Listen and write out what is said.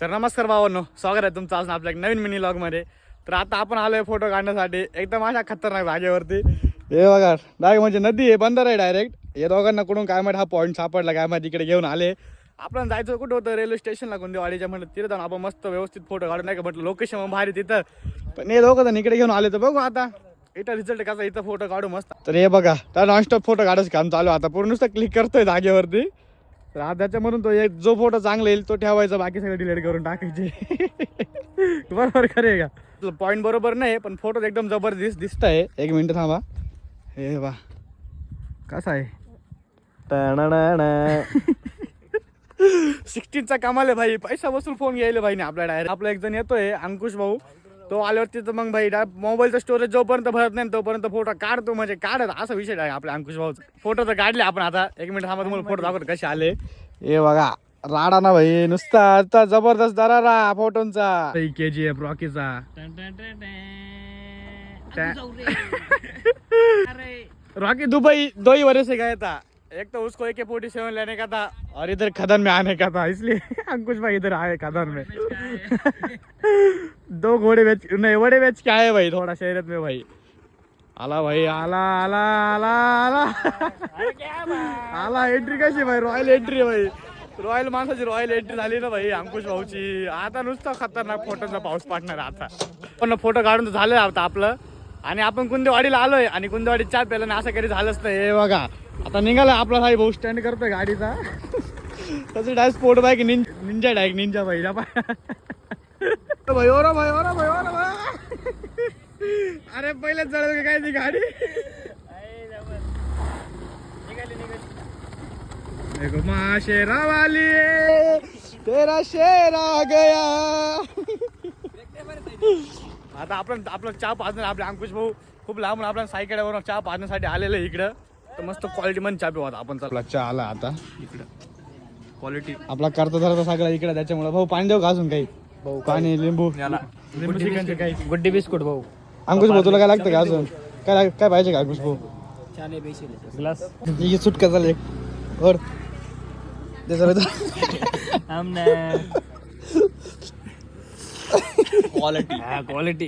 तर नमस्कार भावांनो, स्वागत आहे तुमचं आज आपल्या एक नवीन मिनी लॉग मध्ये. तर आता आपण आलोय फोटो काढण्यासाठी एकदम अशा खतरनाक जागेवरती. हे बघा डायरेक्ट म्हणजे नदी आहे, बंदर आहे डायरेक्ट. हे दोघांना कुठून काय माहिती हा पॉईंट सापडला काय माहिती, इकडे घेऊन आले. आपण जायचं कुठं होतं, रेल्वे स्टेशनला गुंदेवाडीच्या. म्हटलं तिथे जाऊन आपण मस्त व्यवस्थित फोटो काढून, नाही का म्हटलं लोकेशन भारी तिथं. पण हे दोघं जण इकडे घेऊन आले, तर बघू आता इथं रिझल्ट कसा, इथं फोटो काढू मस्त. तर हे बघा तर नॉनस्टॉप फोटो काढायचं काम चालू आता, पूर्ण नुसतं क्लिक करतोय जागेवरती. तर आता त्याच्यामधून तो एक जो फोटो चांगला येईल तो ठेवायचा, बाकी सगळे डिलीट करून टाकायचे. बरोबर खरे का? पॉईंट बरोबर नाही पण फोटो एकदम जबरदस्त दिसत आहे. एक मिनिट थांबा. हे बा कसा आहे 16चा कमाल आहे भाई. पैसा वसूल फोन घ्यायला भाई आपला डायरेक्ट. आपला एक जण येतोय अंकुश भाऊ, तो आल्यावरती तर मग भाई मोबाईलचं स्टोरेज जोपर्यंत भरत नाही तोपर्यंत फोटो काढतो, म्हणजे काढत असा विषय आहे आपल्या अंकुश भाऊचा. फोटो तर काढले आपण. आता एक मिनिट थांबा, तुम्हाला फोटो दाखवतो कसे आले. हे बघा राडा ना भाई, नुसता आता जबरदस्त दरारा फोटोंचा. KGF रॉकीचा रॉकी दुबई 2 वर्ष से गया था. एक तो उसको AK-47 लेने का था और इधर खदन में आने का था, इसलिए अंकुश भाई इधर आए खदन में. 2 घोड़े वड़े बेच के आए भाई थोड़ा शहरत में भाई. आला भाई आला आला आला आला आला. एंट्री कशी भाई, रॉयल एंट्री भाई. रॉयल माणसाची रॉयल एंट्री झाली ना भाई अंकुश भाऊची. आता नुसतं खतरनाक फोटोचा पाऊस पाडणार आता. पण फोटो काढून तर झालं आता आपलं. आणि आपण कुंदेवाडीला आलोय आणि कुंदेवाडीत चहा प्यायला असं कधी झालंच नाही. हे बघा आता निघाला आपला भाई भाऊ, स्टँड करतोय गाडीचा. त्याचं direct sport bike Ninja direct Ninja भाई. भाई ओरा भाई ओरा भाई ओरा भाई. अरे पहिलेच जळलं काय ती गाडी. देखो माँ शेरा वाली तेरा शेर आ गया. आता आपण आपलं चहा पाजणार. आपले अंकुश भाऊ खूप लांबून आपल्या सायकलवरून चहा पाजण्यासाठी आलेलं इकडं. तर मस्त क्वालिटी मध्ये चहा पिऊ आता आपण. आपला चहा आला आता इकडं, क्वालिटी आपला करता धरता सगळा इकडं. त्याच्यामुळे भाऊ पाणी देऊ का अजून काही? भाऊ पाणी लिंबू लिंबू चिकनचे काही गुड्डी बिस्कुट भाऊ. अंकुश भाऊ तुला काय लागतं का अजून? काय काय पाहिजे का अंकुश भाऊ? ग्लास ये सुटका चालेल और क्वालिटी.